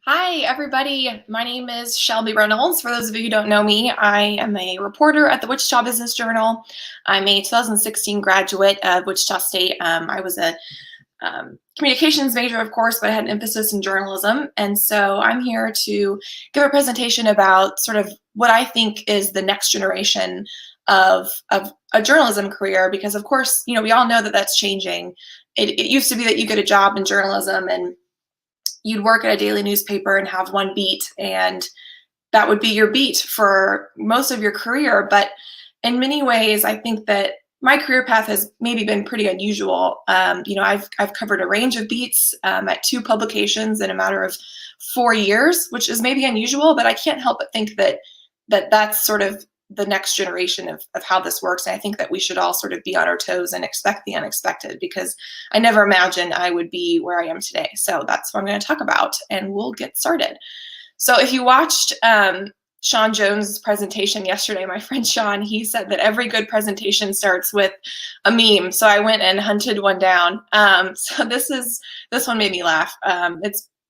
Hi, everybody. My name is Shelby Reynolds. For those of you who don't know me, I am a reporter at the Wichita Business Journal. I'm a 2016 graduate of Wichita State. I was a communications major, of course, but I had an emphasis in journalism. And so I'm here to give a presentation about sort of what I think is the next generation of a journalism career, because of course, we all know that that's changing. It used to be that you get a job in journalism and you'd work at a daily newspaper and have one beat, and that would be your beat for most of your career. But in many ways, I think that my career path has maybe been pretty unusual. I've covered a range of beats at two publications in a matter of 4 years, which is maybe unusual, but I can't help but think that's sort of the next generation of how this works. And I think that we should all sort of be on our toes and expect the unexpected, because I never imagined I would be where I am today. So that's what I'm going to talk about, and we'll get started. So if you watched Sean Jones' presentation yesterday, my friend Sean, he said that every good presentation starts with a meme. So I went and hunted one down. So this one made me laugh.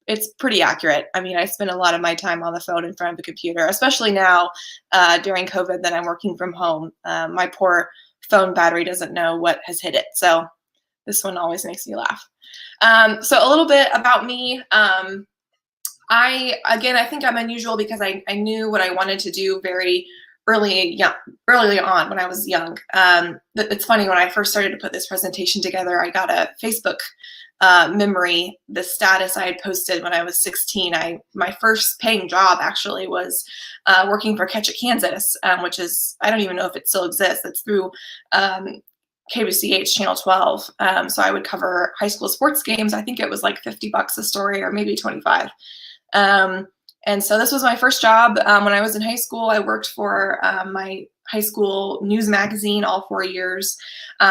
It's pretty accurate. I mean, I spend a lot of my time on the phone in front of the computer, especially now during COVID that I'm working from home. My poor phone battery doesn't know what has hit it. So this one always makes me laugh. So a little bit about me. I think I'm unusual because I knew what I wanted to do very early on when I was young. It's funny, when I first started to put this presentation together, I got a Facebook memory, the status I had posted when I was 16. My first paying job actually was working for Catch It Kansas, which is, I don't even know if it still exists. It's through KBCH Channel 12. So I would cover high school sports games. I think it was like $50 a story, or maybe 25. And so this was my first job. When I was in high school, I worked for my high school news magazine all 4 years.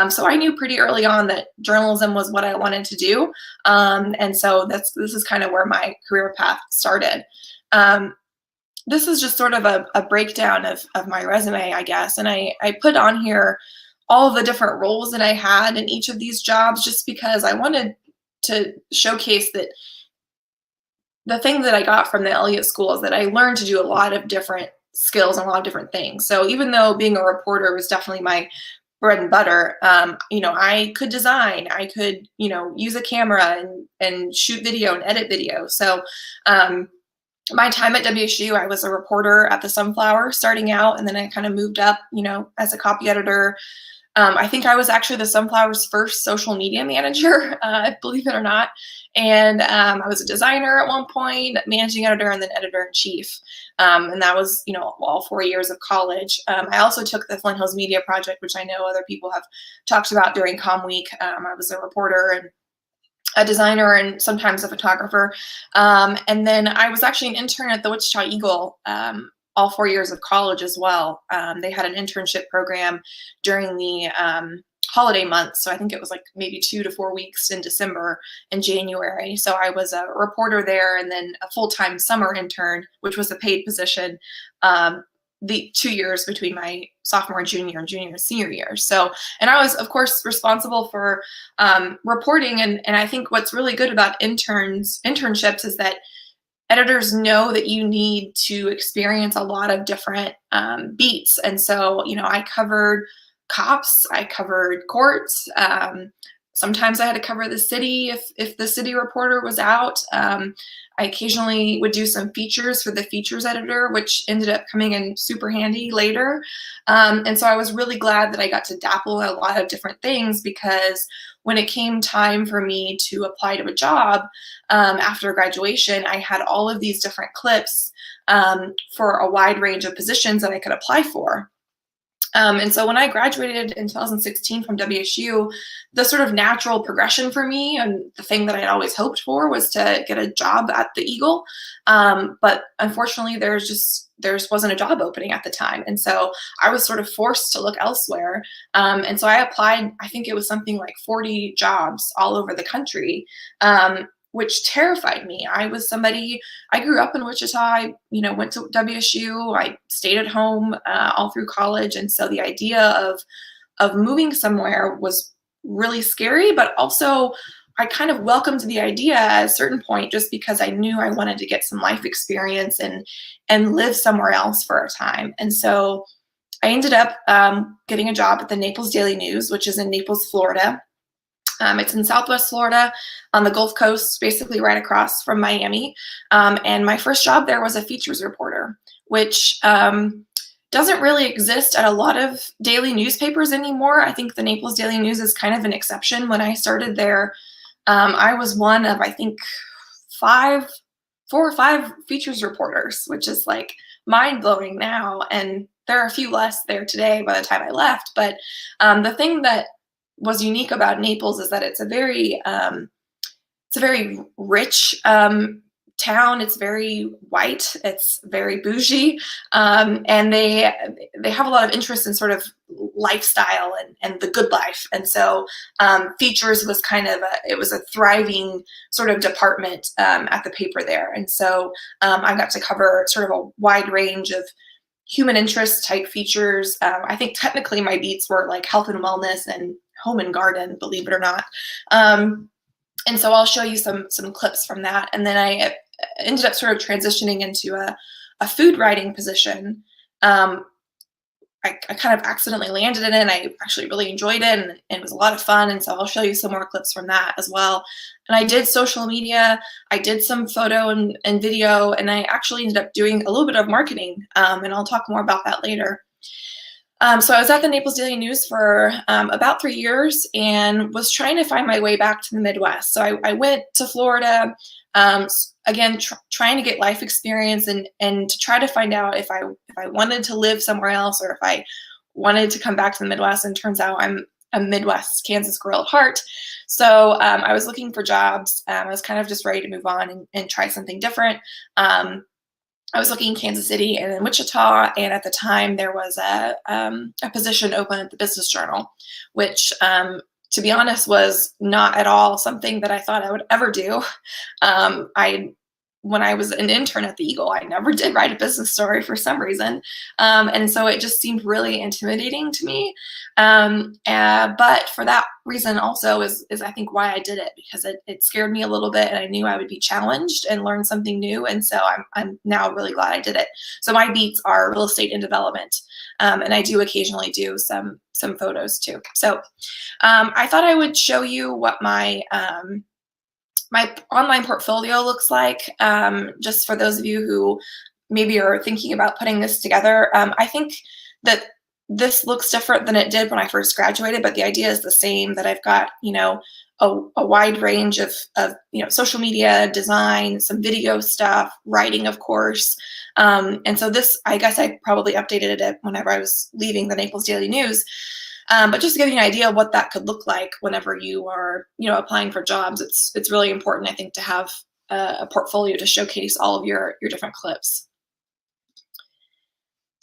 So I knew pretty early on that journalism was what I wanted to do. And so this is kind of where my career path started. This is just sort of a breakdown of my resume, I guess. And I put on here all of the different roles that I had in each of these jobs, just because I wanted to showcase that the thing that I got from the Elliott School is that I learned to do a lot of different skills and a lot of different things. So even though being a reporter was definitely my bread and butter, I could design, I could, use a camera and shoot video and edit video. So my time at WSU, I was a reporter at the Sunflower starting out, and then I kind of moved up, as a copy editor. I think I was actually the Sunflower's first social media manager, believe it or not. And I was a designer at one point, managing editor, and then editor-in-chief. And that was, all 4 years of college. I also took the Flint Hills Media Project, which I know other people have talked about during CommWeek. I was a reporter and a designer and sometimes a photographer. And then I was actually an intern at the Wichita Eagle all 4 years of college as well. They had an internship program during the holiday months. So I think it was like maybe 2 to 4 weeks in December and January. So I was a reporter there, and then a full-time summer intern, which was a paid position, the 2 years between my sophomore and junior and senior year. So, and I was, of course, responsible for reporting. And I think what's really good about internships is that editors know that you need to experience a lot of different beats. And so, I covered cops, I covered courts. Sometimes I had to cover the city if the city reporter was out. I occasionally would do some features for the features editor, which ended up coming in super handy later. And so I was really glad that I got to dabble in a lot of different things, because when it came time for me to apply to a job after graduation, I had all of these different clips for a wide range of positions that I could apply for. And so when I graduated in 2016 from WSU, the sort of natural progression for me, and the thing that I'd always hoped for, was to get a job at the Eagle. But unfortunately, there wasn't a job opening at the time. And so I was sort of forced to look elsewhere. And so I applied, I think it was something like 40 jobs all over the country, which terrified me. I grew up in Wichita. I, went to WSU. I stayed at home all through college. And so the idea of moving somewhere was really scary, but also I kind of welcomed the idea at a certain point just because I knew I wanted to get some life experience and live somewhere else for a time. And so I ended up getting a job at the Naples Daily News, which is in Naples, Florida. It's in Southwest Florida on the Gulf Coast, basically right across from Miami. And my first job there was a features reporter, which doesn't really exist at a lot of daily newspapers anymore. I think the Naples Daily News is kind of an exception. When I started there, I was one of, I think, 4 or 5 features reporters, which is like mind-blowing now. And there are a few less there today by the time I left. But the thing that was unique about Naples is that it's a very rich town. It's very white. It's very bougie, and they have a lot of interest in sort of lifestyle and the good life. And so features was kind of it was a thriving sort of department at the paper there. And so I got to cover sort of a wide range of human interest type features. I think technically my beats were like health and wellness and home and garden, believe it or not. And so I'll show you some clips from that. And then I ended up sort of transitioning into a food writing position. I kind of accidentally landed in it, and I actually really enjoyed it, and it was a lot of fun. And so I'll show you some more clips from that as well. And I did social media, I did some photo and video, and I actually ended up doing a little bit of marketing, and I'll talk more about that later. So I was at the Naples Daily News for about 3 years and was trying to find my way back to the Midwest. So I went to Florida, again, trying to get life experience and to try to find out if I wanted to live somewhere else or if I wanted to come back to the Midwest. And turns out I'm a Midwest Kansas girl at heart. So I was looking for jobs. I was kind of just ready to move on and try something different. I was looking in Kansas City and in Wichita, and at the time there was a position open at the Business Journal, which, to be honest, was not at all something that I thought I would ever do. When I was an intern at the Eagle, I never did write a business story for some reason, and so it just seemed really intimidating to me. But for that reason also is I think why I did it, because it scared me a little bit, and I knew I would be challenged and learn something new. And so I'm now really glad I did it. So my beats are real estate and development, and I do occasionally do some photos too. So I thought I would show you what my online portfolio looks like, just for those of you who maybe are thinking about putting this together. I think that this looks different than it did when I first graduated, but the idea is the same, that I've got, a wide range of social media, design, some video stuff, writing, of course. And so this, I guess I probably updated it whenever I was leaving the Naples Daily News. But just to give you an idea of what that could look like whenever you are, applying for jobs, it's really important, I think, to have a portfolio to showcase all of your different clips.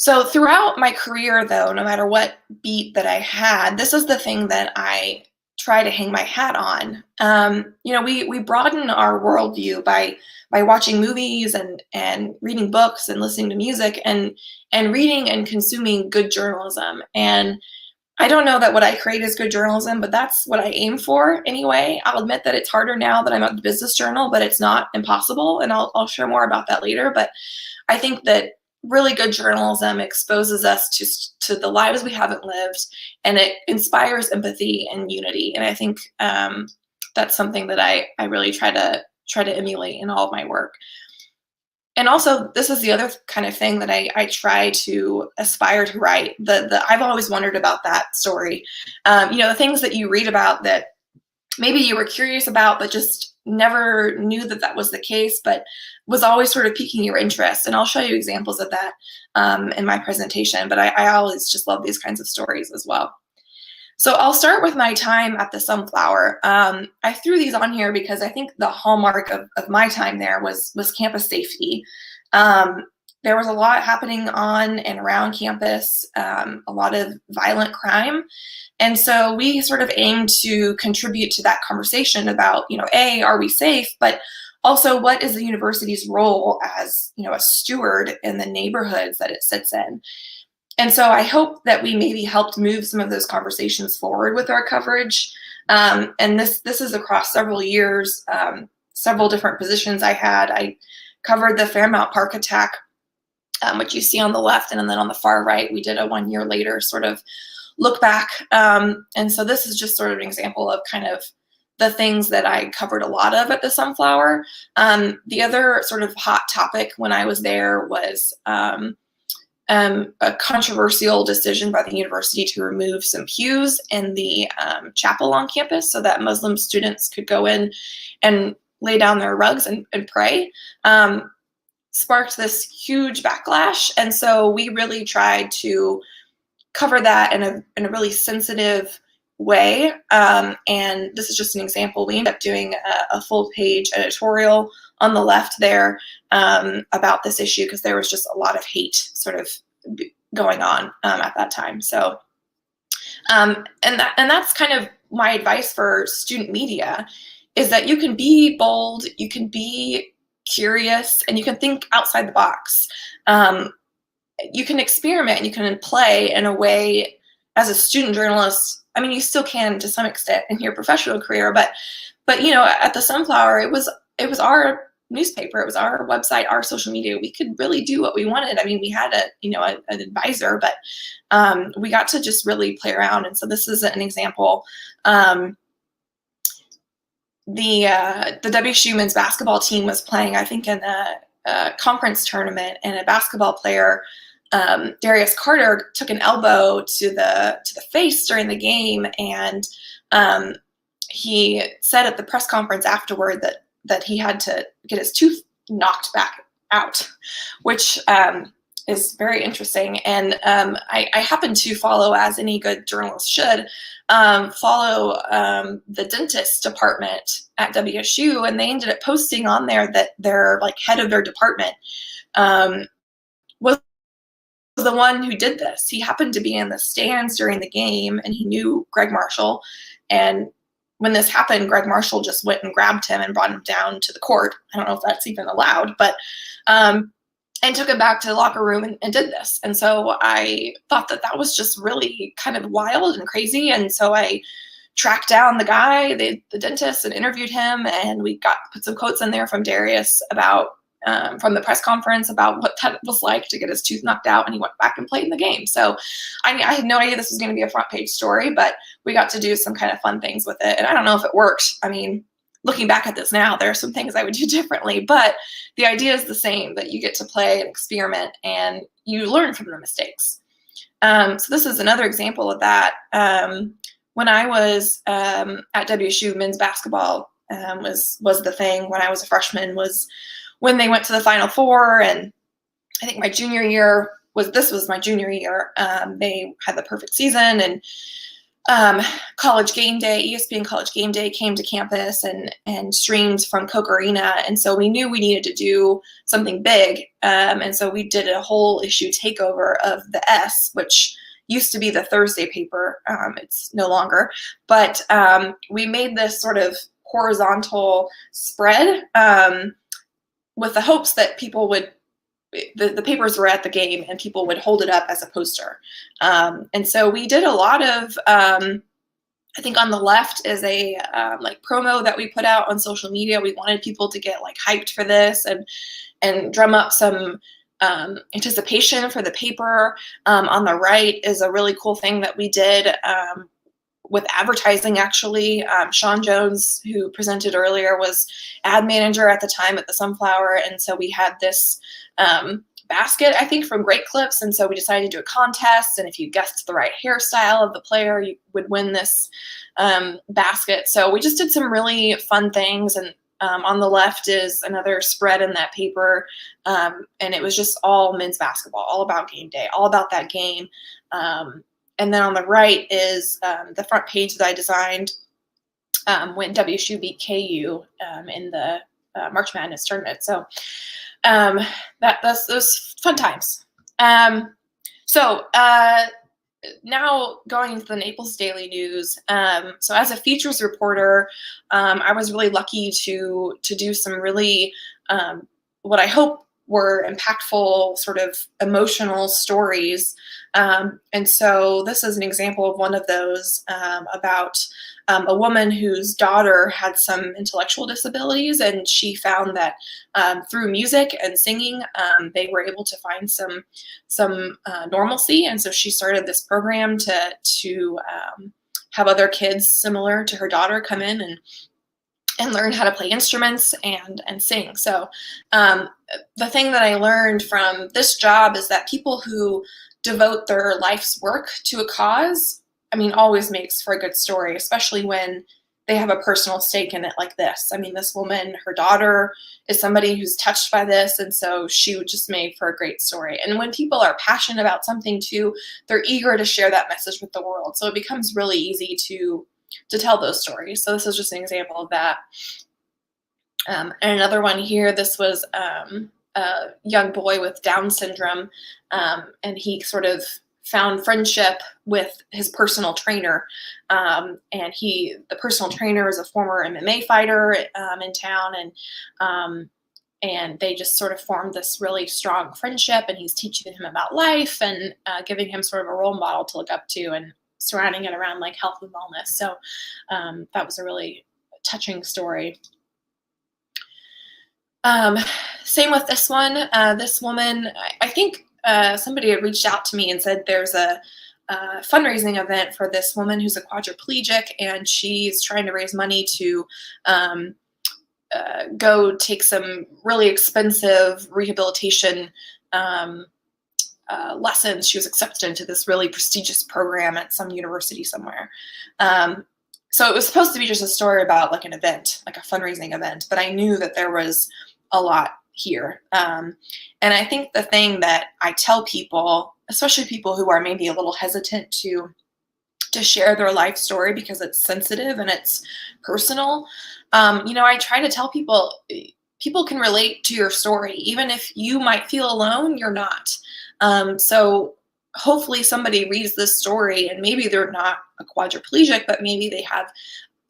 So throughout my career, though, no matter what beat that I had, this is the thing that I try to hang my hat on. We broaden our worldview by watching movies and reading books and listening to music and reading and consuming good journalism. And I don't know that what I create is good journalism, but that's what I aim for anyway. I'll admit that it's harder now that I'm at the Business Journal, but it's not impossible, and I'll share more about that later. But I think that really good journalism exposes us to the lives we haven't lived, and it inspires empathy and unity. And I think that's something that I really try to emulate in all of my work. And also, this is the other kind of thing that I try to aspire to write. I've always wondered about that story. The things that you read about that maybe you were curious about, but just never knew that was the case, but was always sort of piquing your interest. And I'll show you examples of that in my presentation. But I always just love these kinds of stories as well. So I'll start with my time at the Sunflower. I threw these on here because I think the hallmark of my time there was campus safety. There was a lot happening on and around campus, a lot of violent crime. And so we sort of aimed to contribute to that conversation about, A, are we safe? But also, what is the university's role as, a steward in the neighborhoods that it sits in? And so I hope that we maybe helped move some of those conversations forward with our coverage. And this is across several years, several different positions I had. I covered the Fairmount Park attack, which you see on the left, and then on the far right, we did a 1 year later sort of look back. And so this is just sort of an example of kind of the things that I covered a lot of at the Sunflower. The other sort of hot topic when I was there was a controversial decision by the university to remove some pews in the chapel on campus so that Muslim students could go in and lay down their rugs and pray. Sparked this huge backlash. And so we really tried to cover that in a really sensitive way. And this is just an example. We ended up doing a full page editorial on the left there about this issue because there was just a lot of hate sort of going on at that time. So, and that's kind of my advice for student media, is that you can be bold, you can be curious, and you can think outside the box. You can experiment, you can play in a way as a student journalist. I mean, you still can to some extent in your professional career, but you know, at the Sunflower, it was our newspaper, it was our website, our social media. We could really do what we wanted. I mean, we had an advisor, but we got to just really play around. And so this is an example. The WSU men's basketball team was playing, I think, in a conference tournament, and a basketball player, Darius Carter, took an elbow to the face during the game, and he said at the press conference afterward that he had to get his tooth knocked back out, which is very interesting. And I happen to follow, as any good journalist should, follow the dentist department at WSU, and they ended up posting on there that their head of their department was the one who did this. He happened to be in the stands during the game, and he knew Greg Marshall. And when this happened, Greg Marshall just went and grabbed him and brought him down to the court. I don't know if that's even allowed, but and took him back to the locker room and did this. And so I thought that was just really kind of wild and crazy. And so I tracked down the guy, the dentist, and interviewed him. And we put some quotes in there from Darius about, from the press conference, about what that was like to get his tooth knocked out. And he went back and played in the game. So I had no idea this was going to be a front page story, but we got to do some kind of fun things with it. And I don't know if it worked. I mean, looking back at this now, there are some things I would do differently, but the idea is the same, that you get to play and experiment and you learn from the mistakes. So this is another example of that. When I was at WSU, men's basketball was the thing when I was a freshman, was when they went to the Final Four. And I think my junior year was my junior year. They had the perfect season, and College Game Day, ESPN College Game Day came to campus and streamed from Coke Arena. And so we knew we needed to do something big. And so we did a whole issue takeover of the S, which used to be the Thursday paper. It's no longer, but we made this sort of horizontal spread with the hopes that people would, the papers were at the game and people would hold it up as a poster. And so we did a lot of, I think on the left is a promo that we put out on social media. We wanted people to get hyped for this and drum up some anticipation for the paper. On the right is a really cool thing that we did with advertising, actually. Sean Jones, who presented earlier, was ad manager at the time at the Sunflower. And so we had this basket, I think, from Great Clips. And so we decided to do a contest. And if you guessed the right hairstyle of the player, you would win this basket. So we just did some really fun things. And on the left is another spread in that paper. And it was just all men's basketball, all about game day, all about that game. And then on the right is the front page that I designed when WSU beat KU in the March Madness tournament. So those fun times. So now going into the Naples Daily News. So as a features reporter, I was really lucky to do some really what I hope were impactful, sort of emotional stories. And so this is an example of one of those about a woman whose daughter had some intellectual disabilities, and she found that through music and singing, they were able to find some normalcy. And so she started this program to have other kids similar to her daughter come in and learn how to play instruments and sing. So the thing that I learned from this job is that people who devote their life's work to a cause, I mean, always makes for a good story, especially when they have a personal stake in it like this. I mean, this woman, her daughter is somebody who's touched by this, and so she just made for a great story. And when people are passionate about something too, they're eager to share that message with the world. So it becomes really easy to tell those stories. So this is just an example of that. And another one here, this was a young boy with Down syndrome, and he sort of found friendship with his personal trainer. And the personal trainer is a former MMA fighter in town, and they just sort of formed this really strong friendship, and he's teaching him about life and giving him sort of a role model to look up to, and surrounding it around like health and wellness. So that was a really touching story. Same with this one. This woman, I think somebody had reached out to me and said there's a fundraising event for this woman who's a quadriplegic, and she's trying to raise money to go take some really expensive rehabilitation lessons. She was accepted into this really prestigious program at some university somewhere. So it was supposed to be just a story about like an event, like a fundraising event, but I knew that there was a lot here. And I think the thing that I tell people, especially people who are maybe a little hesitant to share their life story because it's sensitive and it's personal, I try to tell people can relate to your story. Even if you might feel alone, you're not. So hopefully somebody reads this story and maybe they're not a quadriplegic, but maybe they have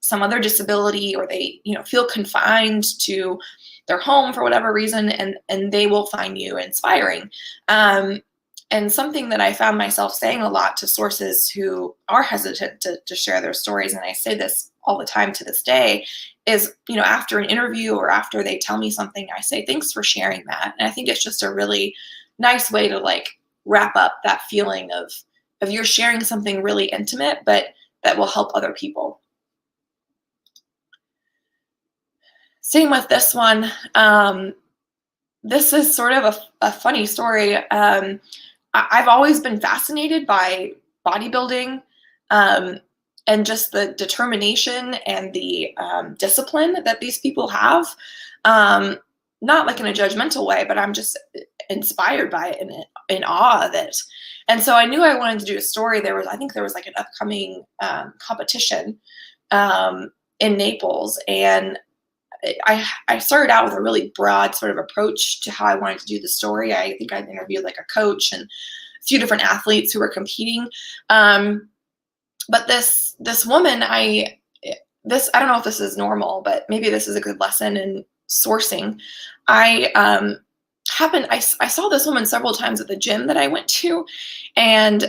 some other disability, or they, feel confined to their home for whatever reason, and they will find you inspiring. And something that I found myself saying a lot to sources who are hesitant to share their stories, and I say this all the time to this day, is, after an interview or after they tell me something, I say, thanks for sharing that. And I think it's just a really nice way to like wrap up that feeling of you're sharing something really intimate, but that will help other people. Same with this one. This is sort of a funny story. I've always been fascinated by bodybuilding and just the determination and the discipline that these people have. Not like in a judgmental way, but I'm just inspired by it and in awe of it. And so I knew I wanted to do a story. I think there was like an upcoming competition in Naples, and I started out with a really broad sort of approach to how I wanted to do the story. I think I'd interviewed like a coach and a few different athletes who were competing. But this woman, I don't know if this is normal, but maybe this is a good lesson in sourcing. I saw this woman several times at the gym that I went to, and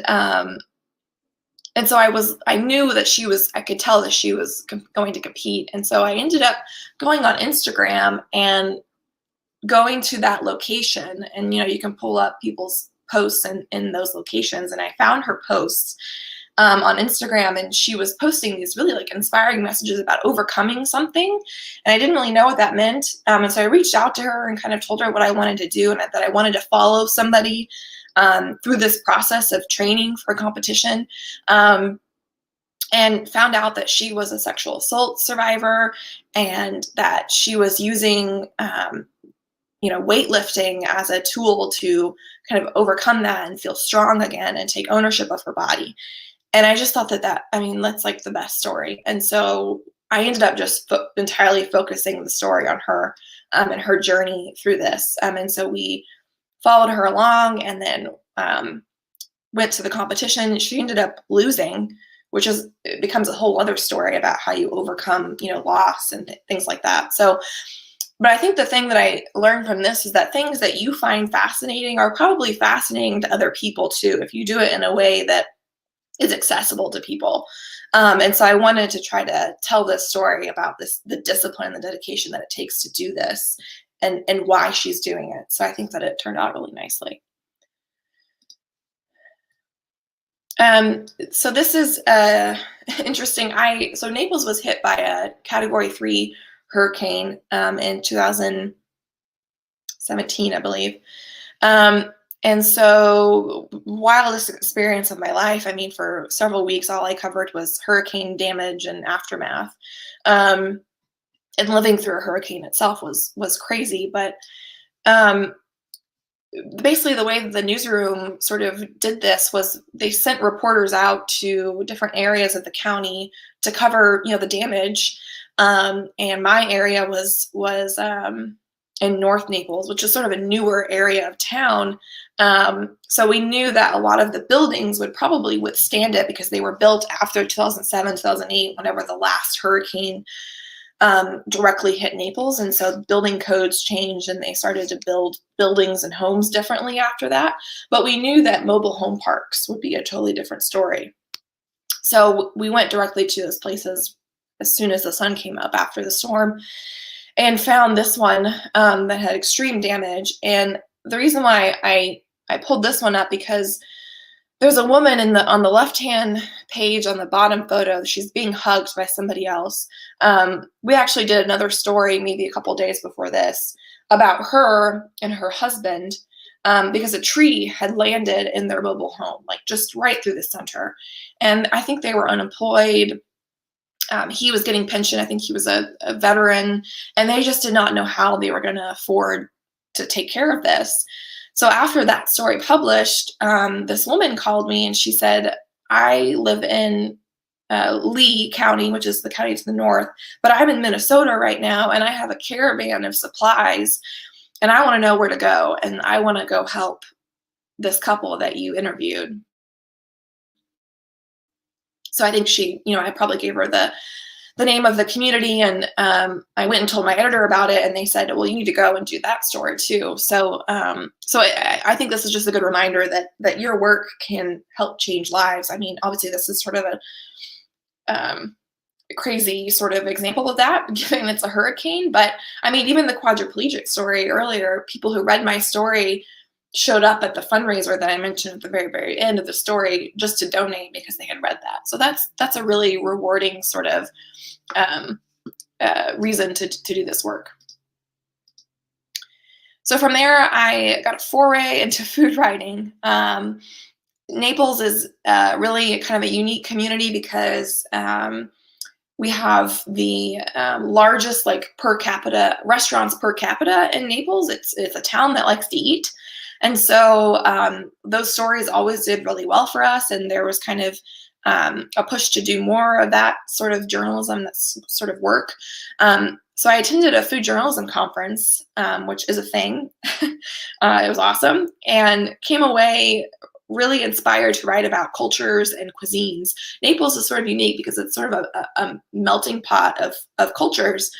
so I knew that I could tell that she was going to compete. And so I ended up going on Instagram and going to that location, and you can pull up people's posts in those locations, and I found her posts on Instagram, and she was posting these really like inspiring messages about overcoming something, and I didn't really know what that meant. And so I reached out to her and kind of told her what I wanted to do, and that I wanted to follow somebody through this process of training for a competition, and found out that she was a sexual assault survivor, and that she was using weightlifting as a tool to kind of overcome that and feel strong again and take ownership of her body. And I just thought that's like the best story. And so I ended up just entirely focusing the story on her and her journey through this. And so we followed her along, and then went to the competition. She ended up losing, which it becomes a whole other story about how you overcome, loss and things like that. So, but I think the thing that I learned from this is that things that you find fascinating are probably fascinating to other people too, if you do it in a way that is accessible to people. And so I wanted to try to tell this story about the discipline, the dedication that it takes to do this, and why she's doing it. So I think that it turned out really nicely. So this is interesting. So Naples was hit by a Category 3 hurricane in 2017, I believe. And so, wildest experience of my life. I mean, for several weeks, all I covered was hurricane damage and aftermath. And living through a hurricane itself was crazy. But basically, the way that the newsroom sort of did this was they sent reporters out to different areas of the county to cover, the damage. And my area was in North Naples, which is sort of a newer area of town. So we knew that a lot of the buildings would probably withstand it because they were built after 2007, 2008, whenever the last hurricane directly hit Naples. And so building codes changed and they started to build buildings and homes differently after that. But we knew that mobile home parks would be a totally different story. So we went directly to those places as soon as the sun came up after the storm, and found this one that had extreme damage. And the reason why I pulled this one up, because there's a woman on the left-hand page on the bottom photo. She's being hugged by somebody else. We actually did another story maybe a couple days before this about her and her husband, because a tree had landed in their mobile home, like just right through the center. And I think they were unemployed. He was getting pension. I think he was a veteran, and they just did not know how they were going to afford to take care of this. So after that story published, this woman called me and she said, I live in Lee County, which is the county to the north, but I'm in Minnesota right now and I have a caravan of supplies and I want to know where to go, and I want to go help this couple that you interviewed. So I think I probably gave her the name of the community, and I went and told my editor about it, and they said, well, you need to go and do that story too. So I think this is just a good reminder that your work can help change lives. I mean, obviously this is sort of a crazy sort of example of that, given it's a hurricane. But I mean, even the quadriplegic story earlier, people who read my story showed up at the fundraiser that I mentioned at the very, very end of the story just to donate because they had read that. So that's a really rewarding sort of reason to do this work. So from there, I got a foray into food writing. Naples is really kind of a unique community because we have the largest per capita restaurants per capita in Naples. It's a town that likes to eat. And so those stories always did really well for us. And there was kind of a push to do more of that sort of journalism, that sort of work. So I attended a food journalism conference, which is a thing. It was awesome, and came away really inspired to write about cultures and cuisines. Naples is sort of unique because it's sort of a melting pot of cultures.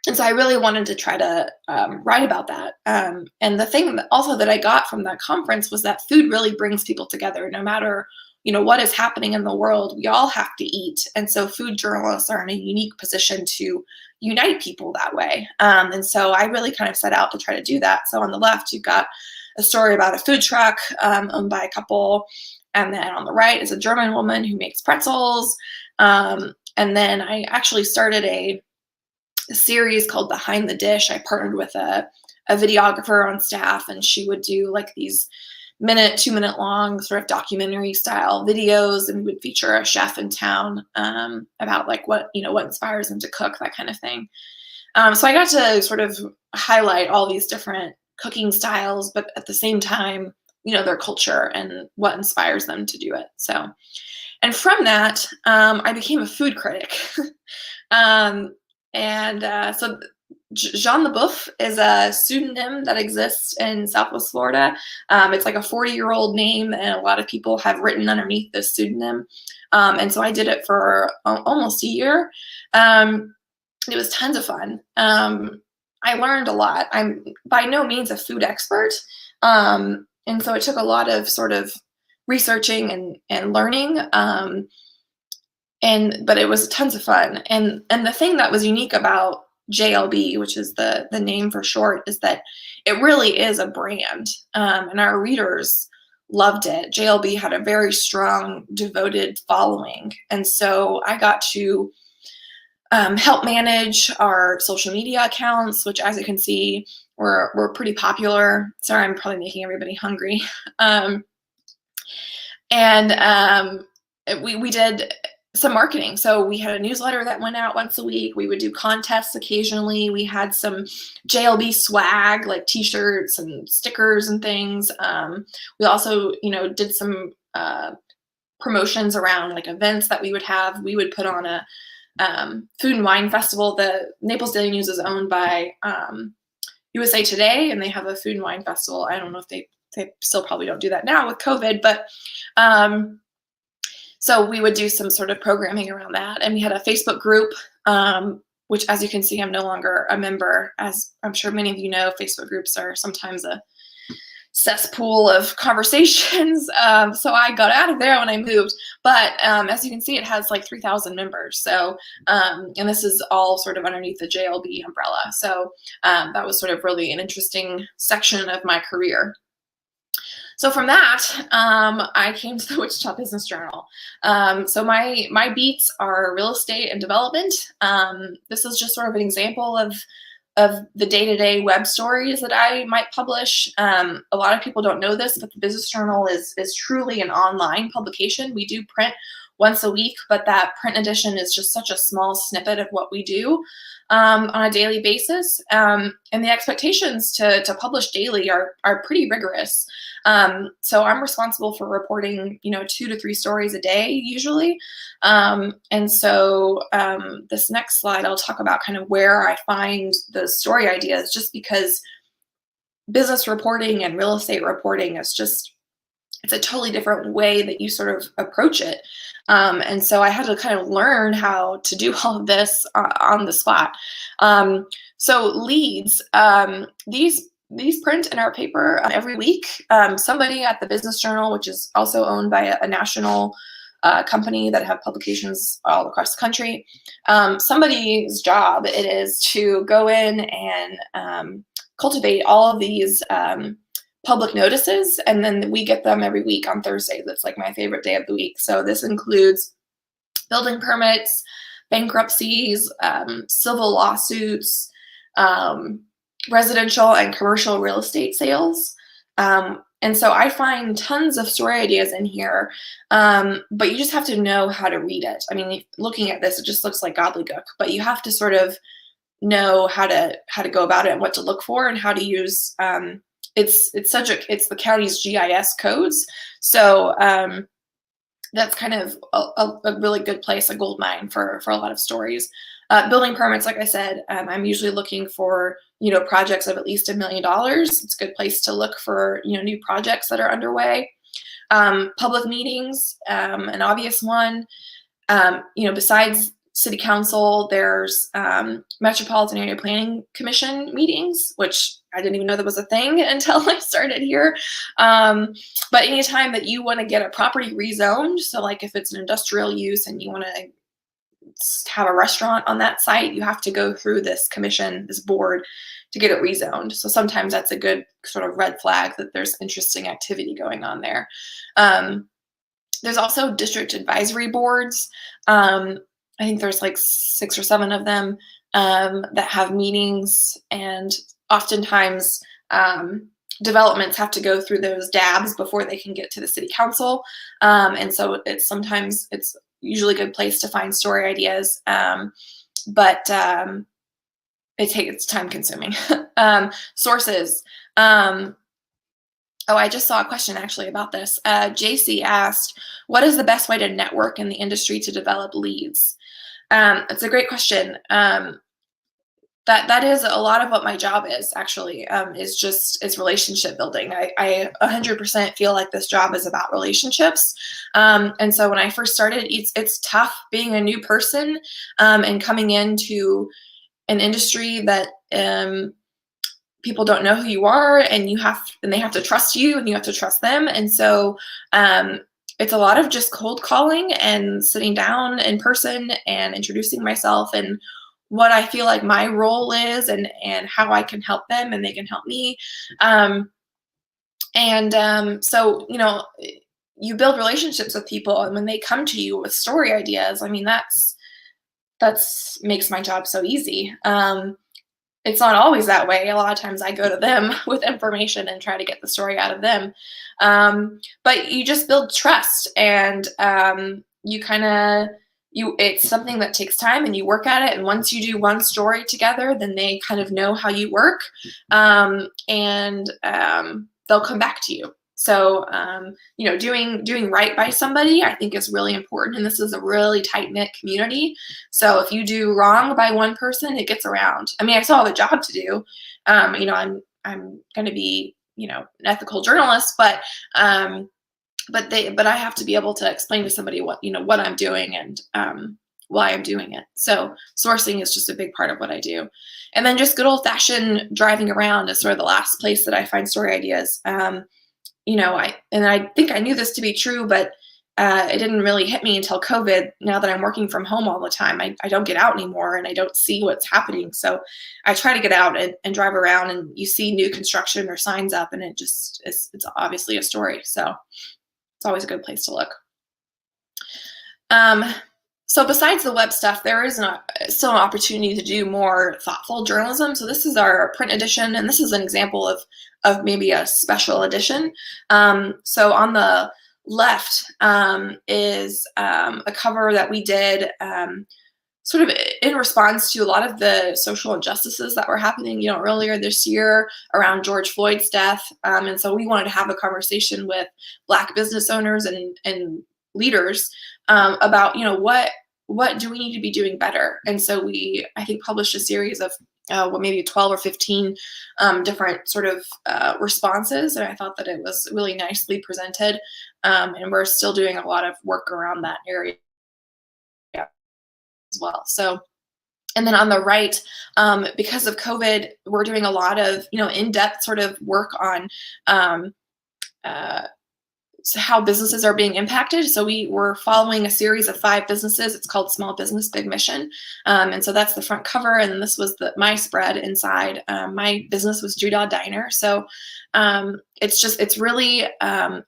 And so I really wanted to try to write about that. And the thing also that I got from that conference was that food really brings people together. No matter what is happening in the world, we all have to eat. And so food journalists are in a unique position to unite people that way. And so I really kind of set out to try to do that. So on the left, you've got a story about a food truck owned by a couple. And then on the right is a German woman who makes pretzels. And then I actually started a series called Behind the Dish. I partnered with a videographer on staff, and she would do these 2-minute long sort of documentary style videos, and we would feature a chef in town about what inspires them to cook, that kind of thing. So I got to sort of highlight all these different cooking styles, but at the same time, their culture and what inspires them to do it. So, and from that, I became a food critic. So Jean the Boeuf is a pseudonym that exists in Southwest Florida. It's like a 40-year-old name, and a lot of people have written underneath this pseudonym. And so I did it for almost a year. It was tons of fun. I learned a lot. I'm by no means a food expert. And so it took a lot of sort of researching and learning. but it was tons of fun. And the thing that was unique about JLB, which is the name for short, is that it really is a brand, and our readers loved it. JLB had a very strong, devoted following, and so I got to help manage our social media accounts, which, as you can see, were pretty popular. Sorry, I'm probably making everybody hungry. We did some marketing. So we had a newsletter that went out once a week. We would do contests occasionally. We had some JLB swag, like t-shirts and stickers and things. We also, did some promotions around like events that we would have. We would put on a food and wine festival. The Naples Daily News is owned by USA Today, and they have a food and wine festival. I don't know if they still probably don't do that now with COVID, but so we would do some sort of programming around that. And we had a Facebook group, which, as you can see, I'm no longer a member. As I'm sure many of you know, Facebook groups are sometimes a cesspool of conversations. So I got out of there when I moved. But as you can see, it has like 3,000 members. So, and this is all sort of underneath the JLB umbrella. So that was sort of really an interesting section of my career. So from that, I came to the Wichita Business Journal. So my beats are real estate and development. This is just sort of an example of the day-to-day web stories that I might publish. A lot of people don't know this, but the Business Journal is truly an online publication. We do print once a week, but that print edition is just such a small snippet of what we do on a daily basis. And the expectations to publish daily are pretty rigorous. So I'm responsible for reporting, 2 to 3 stories a day usually. And so this next slide, I'll talk about kind of where I find the story ideas, just because business reporting and real estate reporting is just, it's a totally different way that you sort of approach it. And so I had to kind of learn how to do all of this on the spot. So leads, these print in our paper every week. Somebody at the Business Journal, which is also owned by a national company that have publications all across the country, somebody's job it is to go in and cultivate all of these public notices, and then we get them every week on Thursday. That's like my favorite day of the week. So this includes building permits, bankruptcies, civil lawsuits, residential and commercial real estate sales. And so I find tons of story ideas in here, but you just have to know how to read it. I mean, looking at this, it just looks like gobbledygook, but you have to sort of know how to go about it and what to look for and how to use. It's the county's GIS codes, so that's kind of a really good place, a gold mine for a lot of stories. Building permits, like I said, I'm usually looking for projects of at least $1 million. It's a good place to look for new projects that are underway. Public meetings, an obvious one. Besides City Council, there's Metropolitan Area Planning Commission meetings, which I didn't even know that was a thing until I started here. But anytime that you want to get a property rezoned, so like if it's an industrial use and you want to have a restaurant on that site, you have to go through this commission, this board, to get it rezoned. So sometimes that's a good sort of red flag that there's interesting activity going on there. There's also district advisory boards. I think there's like 6 or 7 of them that have meetings, and oftentimes developments have to go through those dabs before they can get to the city council. And so it's usually a good place to find story ideas, but it's time consuming. Sources. Oh, I just saw a question actually about this. JC asked, what is the best way to network in the industry to develop leads? It's a great question. That is a lot of what my job is actually, is relationship building. I 100% feel like this job is about relationships. And so when I first started, it's tough being a new person and coming into an industry that people don't know who you are, and they have to trust you and you have to trust them. And so it's a lot of just cold calling and sitting down in person and introducing myself and what I feel like my role is and how I can help them and they can help me. Um, so, you build relationships with people, and when they come to you with story ideas, I mean, that's makes my job so easy. It's not always that way. A lot of times I go to them with information and try to get the story out of them. But you just build trust, and you kind of it's something that takes time, and you work at it. And once you do one story together, then they kind of know how you work, and they'll come back to you. So, doing right by somebody, I think, is really important. And this is a really tight knit community. So if you do wrong by one person, it gets around. I mean, I still have a job to do. I'm going to be, an ethical journalist, but I have to be able to explain to somebody what I'm doing and why I'm doing it. So sourcing is just a big part of what I do. And then just good old fashioned driving around is sort of the last place that I find story ideas. I think I knew this to be true, but it didn't really hit me until COVID. Now that I'm working from home all the time, I don't get out anymore and I don't see what's happening. So I try to get out and drive around, and you see new construction or signs up, and it's obviously a story. So it's always a good place to look. So besides the web stuff, there is still an opportunity to do more thoughtful journalism. So this is our print edition, and this is an example of maybe a special edition. So on the left is a cover that we did sort of in response to a lot of the social injustices that were happening, earlier this year around George Floyd's death. And so we wanted to have a conversation with Black business owners and leaders about, what do we need to be doing better? And so we, I think, published a series of maybe 12 or 15 different sort of responses. And I thought that it was really nicely presented. And we're still doing a lot of work around that area as well. So, and then on the right, because of COVID, we're doing a lot of, in-depth sort of work on how businesses are being impacted. So we were following a series of 5 businesses. It's called Small Business Big Mission. And so that's the front cover. And this was my spread inside. My business was Judah Diner. So it's really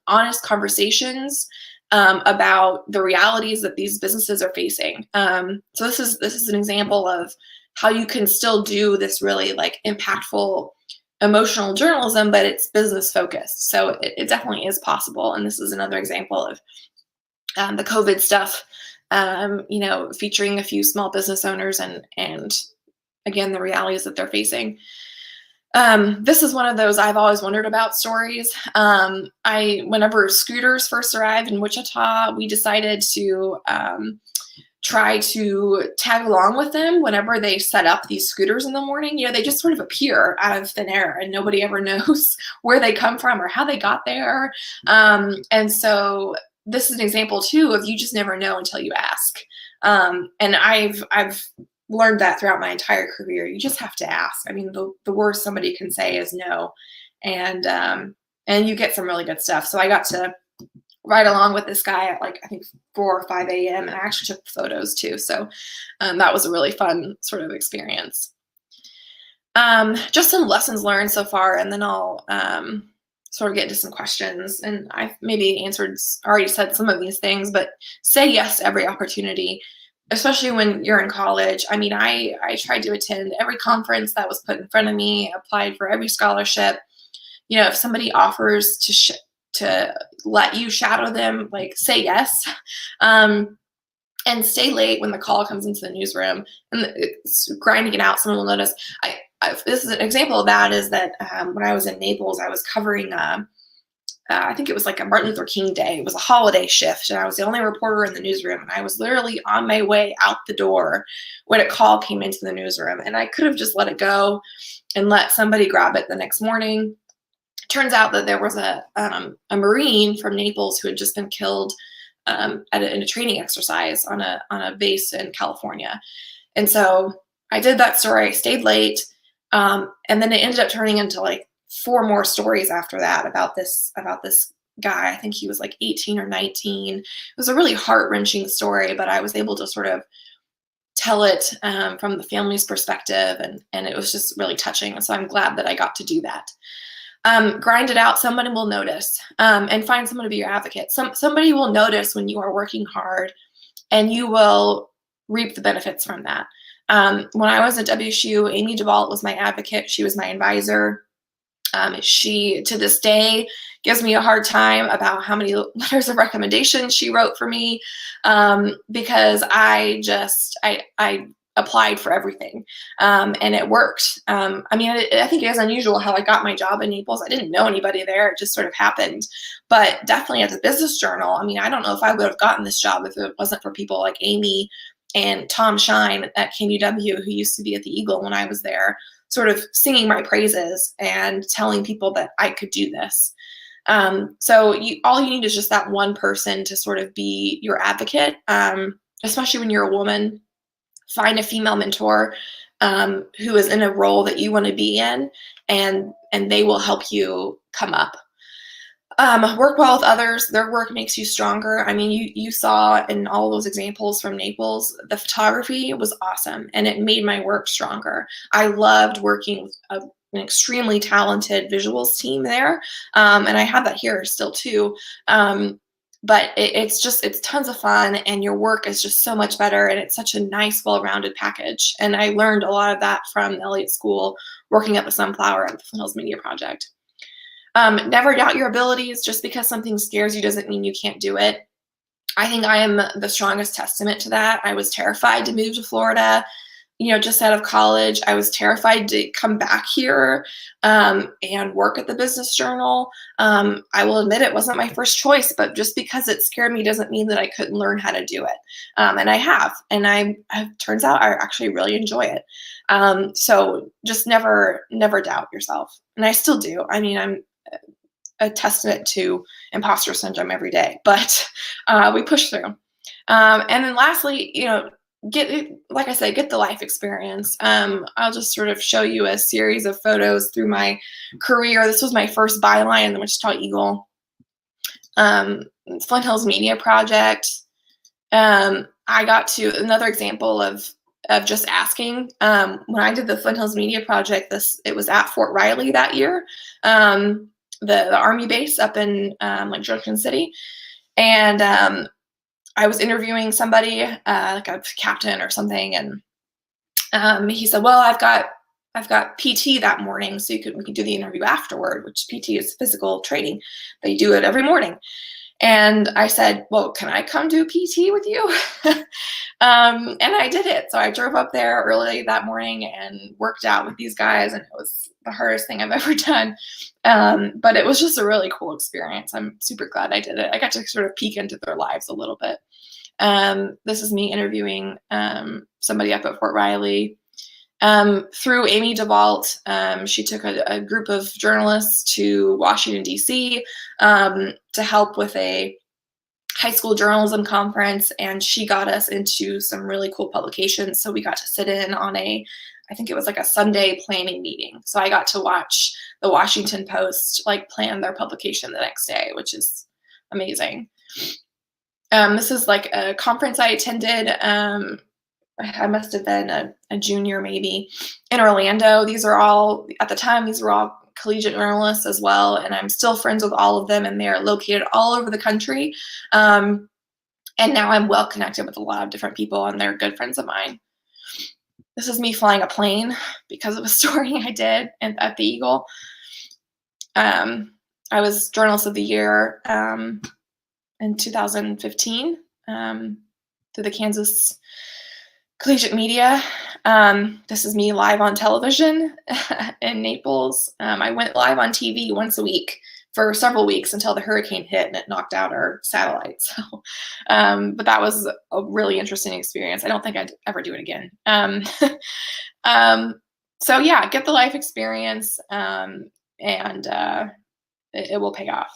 honest conversations about the realities that these businesses are facing. So this is an example of how you can still do this really impactful emotional journalism, but it's business focused. So it definitely is possible. And this is another example of the COVID stuff, featuring a few small business owners and again, the realities that they're facing. This is one of those I've always wondered about stories. Whenever scooters first arrived in Wichita, we decided to try to tag along with them whenever they set up these scooters in the morning. They just sort of appear out of thin air and nobody ever knows where they come from or how they got there. And so this is an example too of you just never know until you ask. And I've learned that throughout my entire career. You just have to ask. I mean, the worst somebody can say is no. And you get some really good stuff. So I got to ride along with this guy at I think 4 or 5 a.m. and I actually took photos too. So that was a really fun sort of experience. Just some lessons learned so far, and then I'll sort of get into some questions. And I've maybe already said some of these things, but say yes to every opportunity, especially when you're in college. I mean, I tried to attend every conference that was put in front of me, applied for every scholarship. If somebody offers to let you shadow them, say yes, and stay late when the call comes into the newsroom and it's grinding it out. Someone will notice. This is an example of that is that when I was in Naples, I was covering, I think it was a Martin Luther King Day. It was a holiday shift, and I was the only reporter in the newsroom, and I was literally on my way out the door when a call came into the newsroom, and I could have just let it go and let somebody grab it the next morning. Turns out that there was a Marine from Naples who had just been killed in a training exercise on a base in California. And so I did that story. I stayed late, and then it ended up turning into 4 more stories after that about this guy. I think he was like 18 or 19. It was a really heart-wrenching story, but I was able to sort of tell it from the family's perspective, and it was just really touching. And so I'm glad that I got to do that. Grind it out. Somebody will notice, and find someone to be your advocate. Somebody will notice when you are working hard, and you will reap the benefits from that. When I was at WSU, Amy DeVault was my advocate. She was my advisor. She, to this day, gives me a hard time about how many letters of recommendation she wrote for me, because I applied for everything, and it worked. I mean, I think it is unusual how I got my job in Naples. I didn't know anybody there. It just sort of happened. But definitely as a business journal, I mean, I don't know if I would have gotten this job if it wasn't for people like Amy and Tom Shine at KUW, who used to be at the Eagle when I was there, sort of singing my praises and telling people that I could do this. So all you need is just that one person to sort of be your advocate, especially when you're a woman. Find a female mentor who is in a role that you want to be in, and they will help you come up. Work well with others. Their work makes you stronger. I mean, you saw in all those examples from Naples, the photography was awesome, and it made my work stronger. I loved working with an extremely talented visuals team there, and I have that here still too. But it's tons of fun, and your work is just so much better, and it's such a nice, well-rounded package. And I learned a lot of that from Elliott School, working at the Sunflower at the Flint Hills Media Project. Never doubt your abilities. Just because something scares you doesn't mean you can't do it. I think I am the strongest testament to that. I was terrified to move to Florida, just out of college. I was terrified to come back here and work at the Business Journal. I will admit it wasn't my first choice, but just because it scared me doesn't mean that I couldn't learn how to do it. And I have, and turns out I actually really enjoy it. So just never doubt yourself. And I still do. I mean, I'm a testament to imposter syndrome every day, but we push through. And then lastly, like I said, get the life experience. I'll just sort of show you a series of photos through my career. This was my first byline in the Wichita Eagle. Flint Hills Media Project. I got to another example of just asking. When I did the Flint Hills Media Project, it was at Fort Riley that year, the Army base up in like Junction City, and I was interviewing somebody, like a captain or something, and he said, "Well, I've got PT that morning, so we could do the interview afterward," which PT is physical training. They do it every morning. And I said, "Well, can I come do PT with you?" And I did it. So I drove up there early that morning and worked out with these guys, and it was the hardest thing I've ever done. But it was just a really cool experience. I'm super glad I did it. I got to sort of peek into their lives a little bit. This is me interviewing somebody up at Fort Riley. Through Amy DeVault, she took a group of journalists to Washington, D.C. To help with a high school journalism conference, and she got us into some really cool publications. So we got to sit in on I think it was like a Sunday planning meeting. So I got to watch the Washington Post plan their publication the next day, which is amazing. This is like a conference I attended. I must have been a junior maybe in Orlando. At the time, these were all collegiate journalists as well, and I'm still friends with all of them, and they're located all over the country. And now I'm well connected with a lot of different people, and they're good friends of mine. This is me flying a plane because of a story I did at the Eagle. I was Journalist of the Year in 2015 through the Kansas Collegiate Media. This is me live on television in Naples. I went live on TV once a week for several weeks until the hurricane hit and it knocked out our satellite. So, but that was a really interesting experience. I don't think I'd ever do it again. So yeah, get the life experience, and it will pay off.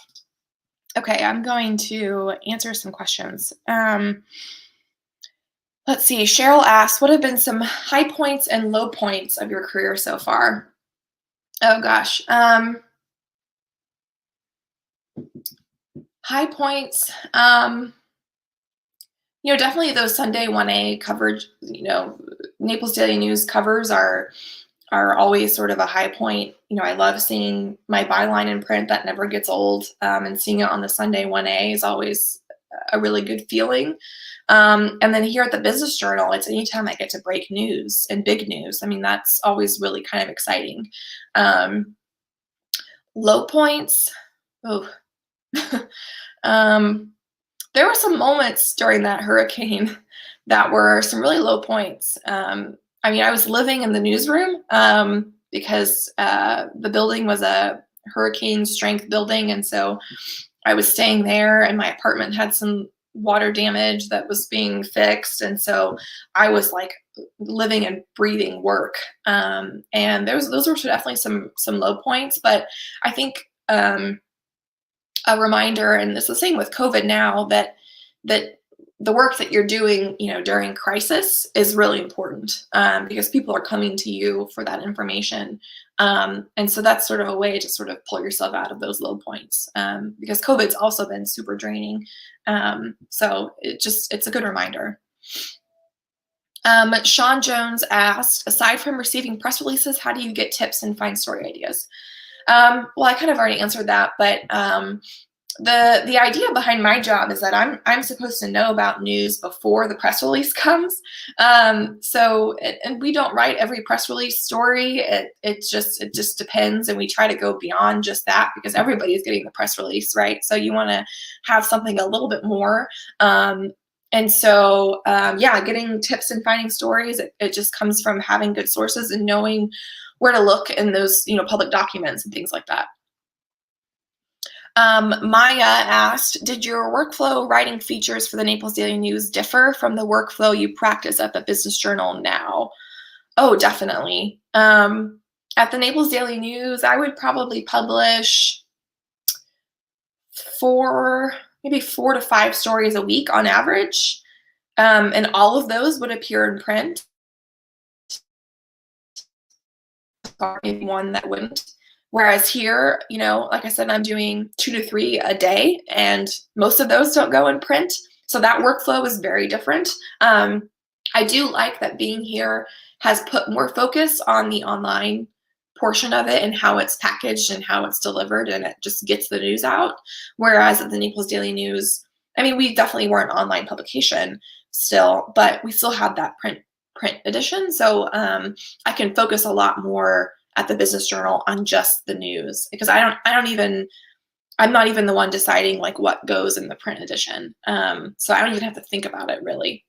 Okay, I'm going to answer some questions. Let's see, Cheryl asks, what have been some high points and low points of your career so far? Oh gosh. High points, definitely those Sunday 1A coverage, Naples Daily News covers are always sort of a high point. I love seeing my byline in print. That never gets old. And seeing it on the Sunday 1A is always a really good feeling. And then here at the Business Journal, it's anytime I get to break news and big news. I mean, that's always really kind of exciting. Low points. Oh, there were some moments during that hurricane that were some really low points. I was living in the newsroom because the building was a hurricane strength building. And so I was staying there, and my apartment had some water damage that was being fixed. And so I was like living and breathing work. And those were definitely some low points. But I think a reminder, and it's the same with COVID now, that the work that you're doing, during crisis is really important because people are coming to you for that information. And so that's sort of a way to sort of pull yourself out of those low points because COVID's also been super draining. So it's a good reminder. Sean Jones asked, aside from receiving press releases, how do you get tips and find story ideas? Well, I kind of already answered that, but the idea behind my job is that I'm supposed to know about news before the press release comes. And we don't write every press release story. It just depends, and we try to go beyond just that because everybody's getting the press release, right? So you want to have something a little bit more. Getting tips and finding stories, it just comes from having good sources and knowing where to look in those, public documents and things like that. Maya asked, did your workflow writing features for the Naples Daily News differ from the workflow you practice at the Business Journal now? Oh, definitely. At the Naples Daily News, I would probably publish 4 to 5 stories a week on average. And all of those would appear in print. Maybe one that wouldn't. Whereas here, like I said, I'm doing 2 to 3 a day, and most of those don't go in print. So that workflow is very different. I do like that being here has put more focus on the online portion of it and how it's packaged and how it's delivered, and it just gets the news out. Whereas at the Naples Daily News, we definitely were an online publication still, but we still have that print edition. So I can focus a lot more at the Business Journal on just the news because I'm not even the one deciding like what goes in the print edition. So I don't even have to think about it really.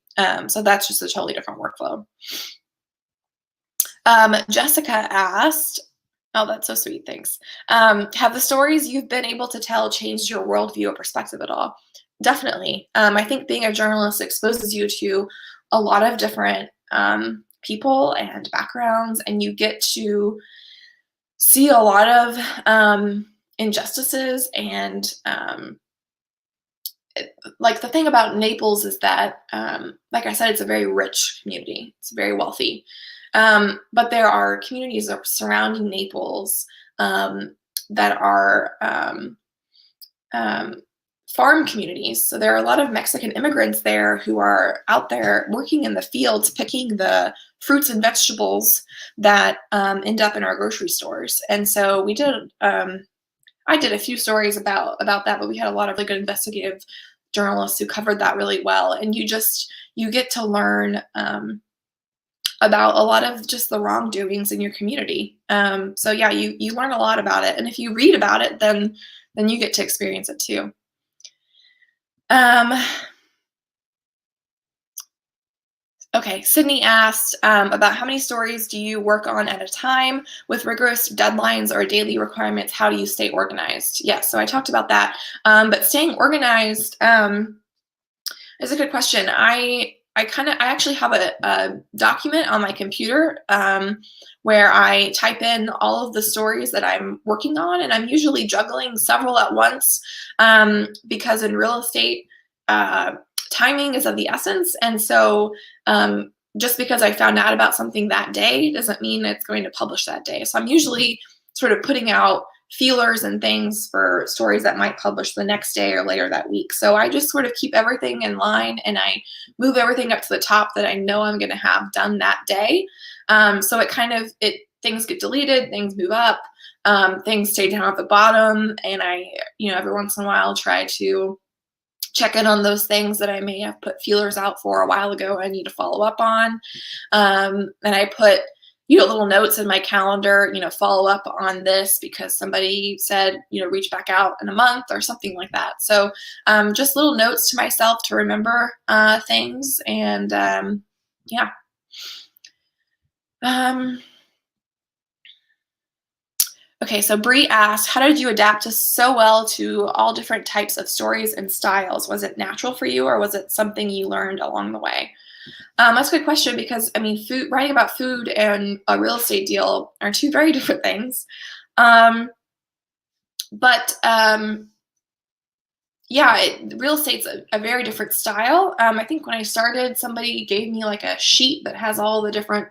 So that's just a totally different workflow. Jessica asked, oh, that's so sweet, thanks. Have the stories you've been able to tell changed your worldview or perspective at all? Definitely. I think being a journalist exposes you to a lot of different people and backgrounds, and you get to see a lot of injustices. And like the thing about Naples is that, like I said, it's a very rich community. It's very wealthy. But there are communities surrounding Naples that are farm communities. So there are a lot of Mexican immigrants there who are out there working in the fields, picking the fruits and vegetables that end up in our grocery stores. And so I did a few stories about that, but we had a lot of really good investigative journalists who covered that really well. And you get to learn about a lot of just the wrongdoings in your community. So yeah, you learn a lot about it. And if you read about it, then you get to experience it too. Okay, Sydney asked about how many stories do you work on at a time with rigorous deadlines or daily requirements? How do you stay organized? Yeah, so I talked about that. But staying organized is a good question. I actually have a document on my computer where I type in all of the stories that I'm working on, and I'm usually juggling several at once because in real estate, timing is of the essence. And so just because I found out about something that day doesn't mean it's going to publish that day. So I'm usually sort of putting out feelers and things for stories that might publish the next day or later that week. So I just sort of keep everything in line, and I move everything up to the top that I know I'm going to have done that day. So things get deleted, things move up, things stay down at the bottom, and I, every once in a while try to check in on those things that I may have put feelers out for a while ago I need to follow up on. And I put, little notes in my calendar, follow up on this because somebody said, reach back out in a month or something like that. So just little notes to myself to remember things. And yeah. Okay, so Bree asked, how did you adapt so well to all different types of stories and styles? Was it natural for you, or was it something you learned along the way? That's a good question, because writing about food and a real estate deal are two very different things. Real estate's a very different style. I think when I started, somebody gave me like a sheet that has all the different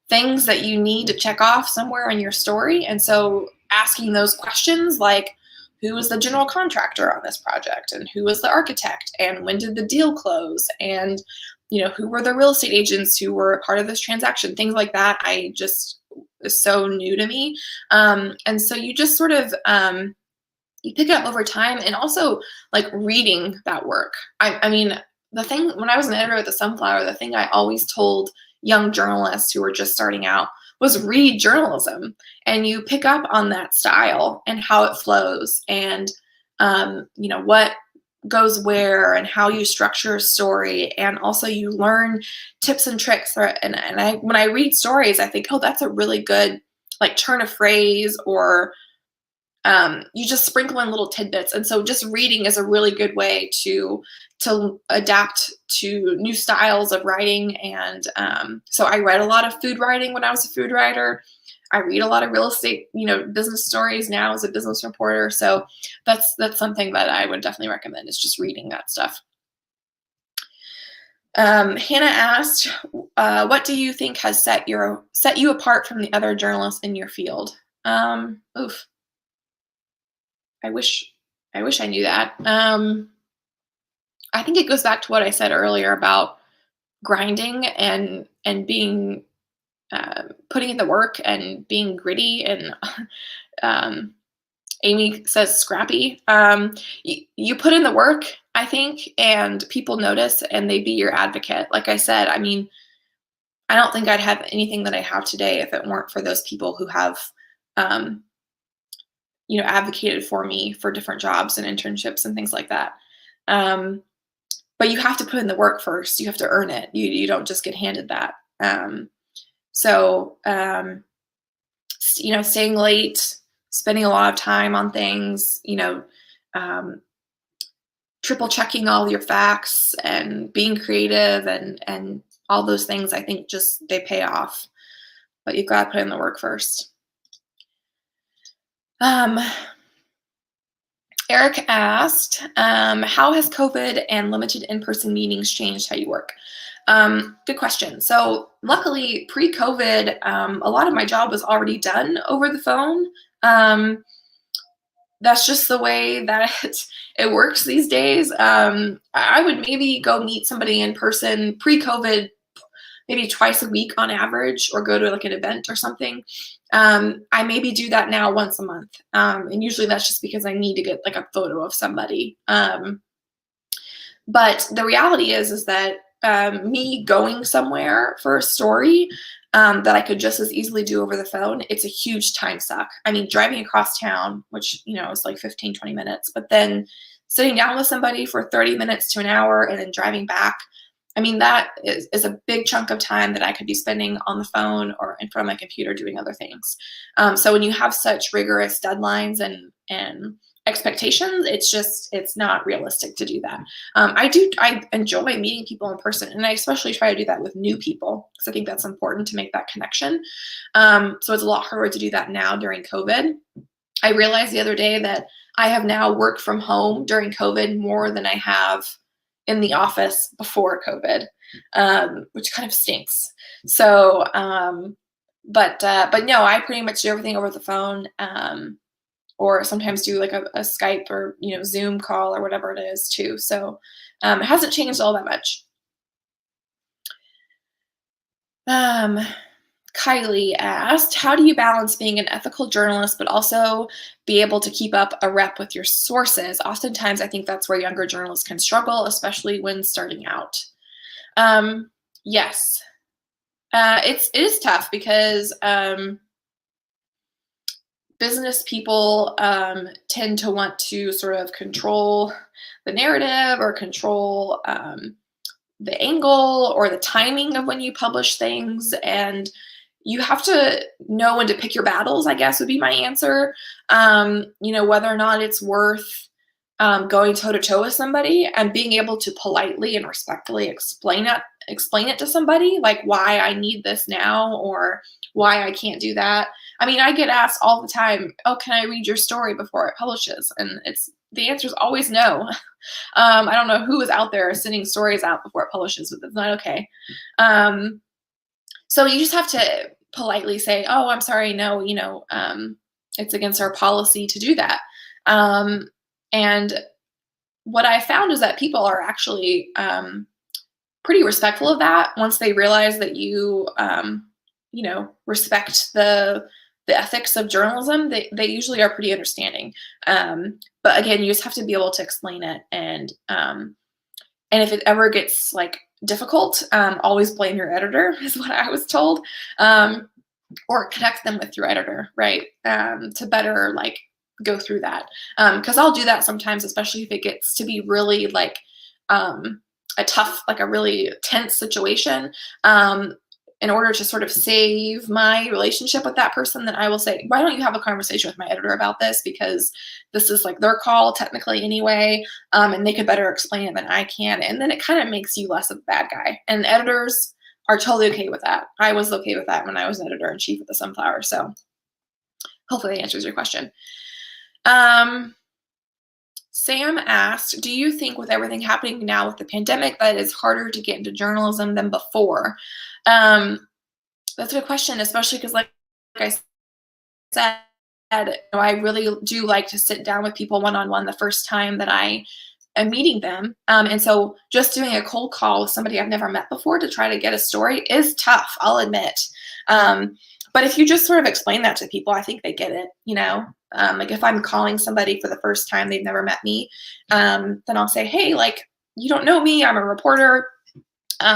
things that you need to check off somewhere in your story. And so asking those questions, like, who was the general contractor on this project, and who was the architect, and when did the deal close, and who were the real estate agents who were part of this transaction, things like that, is so new to me. And so you just sort of you pick it up over time, and also like reading that work. The thing, when I was an editor at the Sunflower, the thing I always told young journalists who were just starting out was read journalism, and you pick up on that style and how it flows, and what goes where, and how you structure a story, and also you learn tips and tricks. When I read stories, I think, oh, that's a really good like turn of phrase, or you just sprinkle in little tidbits. And so just reading is a really good way to adapt to new styles of writing. And so I read a lot of food writing when I was a food writer. I read a lot of real estate, business stories now as a business reporter. So that's something that I would definitely recommend, is just reading that stuff. Hannah asked, what do you think has set you apart from the other journalists in your field? I wish I knew that. I think it goes back to what I said earlier about grinding and being putting in the work and being gritty, and Amy says scrappy. You put in the work, I think, and people notice, and they be your advocate. Like I said, I don't think I'd have anything that I have today if it weren't for those people who have advocated for me for different jobs and internships and things like that. But you have to put in the work first. You have to earn it. You don't just get handed that. Staying late, spending a lot of time on things, triple checking all your facts, and being creative, and all those things, I think they pay off. But you've got to put in the work first. Eric asked, how has COVID and limited in-person meetings changed how you work? Good question. So luckily, pre-COVID, a lot of my job was already done over the phone. That's just the way that it works these days. I would maybe go meet somebody in person pre-COVID, maybe twice a week on average, or go to like an event or something. I maybe do that now once a month. And usually that's just because I need to get like a photo of somebody. But the reality is that me going somewhere for a story that I could just as easily do over the phone, it's a huge time suck. Driving across town, which, is like 15, 20 minutes, but then sitting down with somebody for 30 minutes to an hour and then driving back, that is a big chunk of time that I could be spending on the phone or in front of my computer doing other things. So when you have such rigorous deadlines and expectations, it's not realistic to do that. I enjoy meeting people in person, and I especially try to do that with new people, because I think that's important to make that connection. So it's a lot harder to do that now during COVID. I realized the other day that I have now worked from home during COVID more than I have in the office before COVID, which kind of stinks. So, but no, I pretty much do everything over the phone. or sometimes do like a Skype or, Zoom call or whatever it is too. So it hasn't changed all that much. Kylie asked, how do you balance being an ethical journalist, but also be able to keep up a rep with your sources? Oftentimes, I think that's where younger journalists can struggle, especially when starting out. Yes, it is tough because business people tend to want to sort of control the narrative or control the angle or the timing of when you publish things, and you have to know when to pick your battles, I guess would be my answer. Whether or not it's worth going toe to toe with somebody and being able to politely and respectfully explain it to somebody, like why I need this now or why I can't do that. I mean, I get asked all the time, oh, can I read your story before it publishes? And the answer is always no. I don't know who is out there sending stories out before it publishes, but that's not okay. So you just have to politely say, oh, I'm sorry, no, it's against our policy to do that. And what I found is that people are actually pretty respectful of that once they realize that you respect the ethics of journalism. They usually are pretty understanding. But again, you just have to be able to explain it, and if it ever gets like difficult, always blame your editor is what I was told, or connect them with your editor, right? To better like go through that, because I'll do that sometimes, especially if it gets to be really like a tough, like a really tense situation. In order to sort of save my relationship with that person, then I will say, why don't you have a conversation with my editor about this? Because this is like their call technically anyway, and they could better explain it than I can. And then it kind of makes you less of a bad guy. And editors are totally okay with that. I was okay with that when I was editor-in-chief at the Sunflower. So hopefully that answers your question. Sam asked, do you think with everything happening now with the pandemic that it's harder to get into journalism than before? That's a good question, especially because like I said, I really do like to sit down with people one-on-one the first time that I am meeting them. And so just doing a cold call with somebody I've never met before to try to get a story is tough, I'll admit. But if you just sort of explain that to people, I think they get it, like if I'm calling somebody for the first time, they've never met me, then I'll say, hey, like, you don't know me, I'm a reporter. We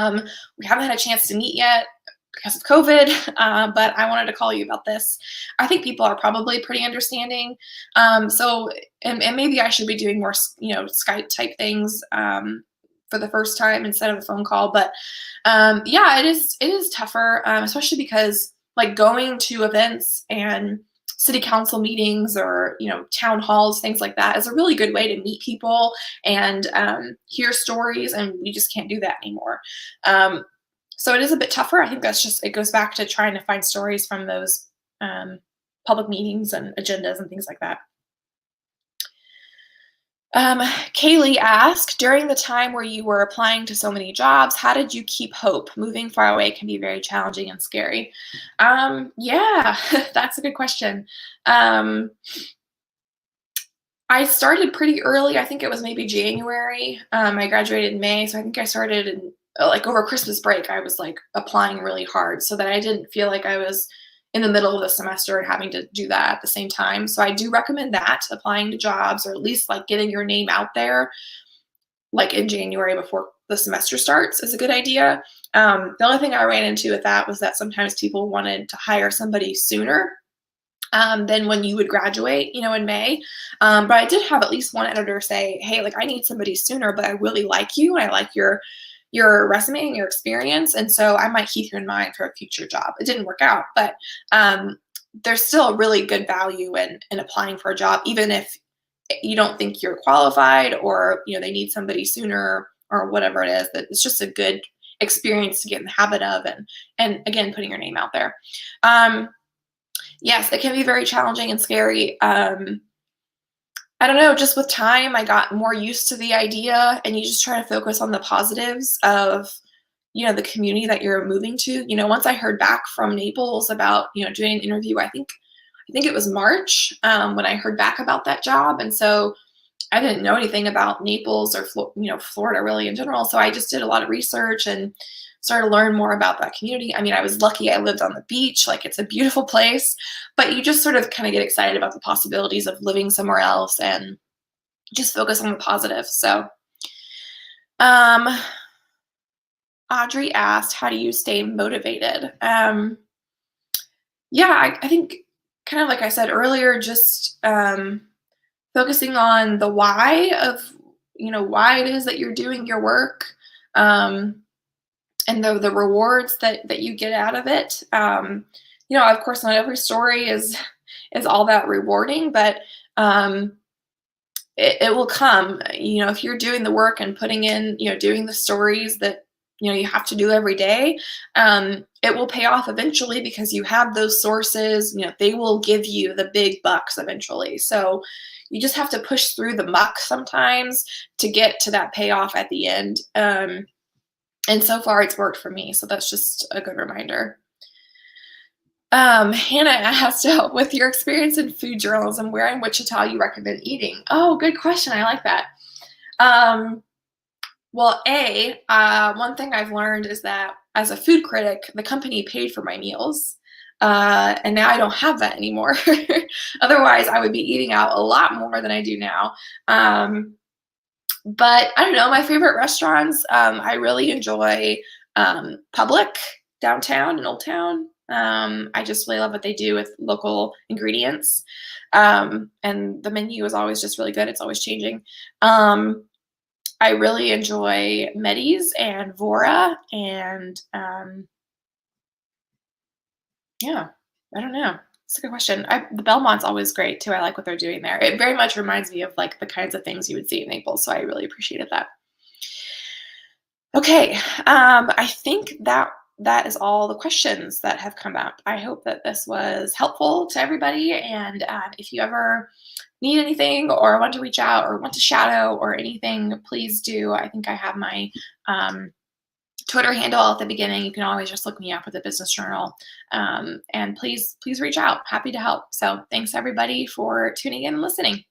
haven't had a chance to meet yet because of COVID, but I wanted to call you about this. I think people are probably pretty understanding. So maybe I should be doing more, Skype type things for the first time instead of a phone call. But yeah, it is tougher, especially because like going to events and city council meetings or, town halls, things like that is a really good way to meet people and hear stories, and we just can't do that anymore. So it is a bit tougher. I think it goes back to trying to find stories from those public meetings and agendas and things like that. Kaylee asked, during the time where you were applying to so many jobs, how did you keep hope? Moving far away can be very challenging and scary. Yeah, that's a good question. I started pretty early. I think it was maybe January. I graduated in May, so I think I started in over Christmas break. I was like applying really hard so that I didn't feel like I was in the middle of the semester and having to do that at the same time. So I do recommend that, applying to jobs, or at least like getting your name out there like in January before the semester starts is a good idea. The only thing I ran into with that was that sometimes people wanted to hire somebody sooner than when you would graduate, in May. But I did have at least one editor say, hey, like I need somebody sooner, but I really like you and I like your resume and your experience, and so I might keep you in mind for a future job. It didn't work out, but there's still a really good value in applying for a job, even if you don't think you're qualified or they need somebody sooner or whatever it is. That it's just a good experience to get in the habit of, and again, putting your name out there. Yes, it can be very challenging and scary. I don't know, just with time, I got more used to the idea, and you just try to focus on the positives of, the community that you're moving to. Once I heard back from Naples about, doing an interview, I think I think it was March when I heard back about that job. And so I didn't know anything about Naples or Florida really in general. So I just did a lot of research and started to learn more about that community. I mean, I was lucky I lived on the beach, like it's a beautiful place, but you just sort of kind of get excited about the possibilities of living somewhere else and just focus on the positive. So um, Audrey asked, how do you stay motivated? Yeah, I think kind of like I said earlier, just focusing on the why of, why it is that you're doing your work, and the rewards that you get out of it. Of course, not every story is all that rewarding, but it will come. If you're doing the work and putting in, doing the stories that you have to do every day, it will pay off eventually because you have those sources. They will give you the big bucks eventually. So you just have to push through the muck sometimes to get to that payoff at the end. And so far it's worked for me. So that's just a good reminder. Hannah asked, with your experience in food journalism, where in Wichita you recommend eating? Oh, good question. I like that. Well, one thing I've learned is that as a food critic, the company paid for my meals. And now I don't have that anymore. Otherwise, I would be eating out a lot more than I do now. But I don't know, my favorite restaurants, I really enjoy Public downtown in Old Town. I just really love what they do with local ingredients. And the menu is always just really good. It's always changing. I really enjoy Meddy's and Vora, and yeah, I don't know. It's a good question. The Belmont's always great too. I like what they're doing there. It very much reminds me of like the kinds of things you would see in Naples, so I really appreciated that. Okay, I think that is all the questions that have come up. I hope that this was helpful to everybody, and if you ever need anything or want to reach out or want to shadow or anything, please do. I think I have my Twitter handle at the beginning. You can always just look me up with the Business Journal, and please reach out. Happy to help. So thanks everybody for tuning in and listening.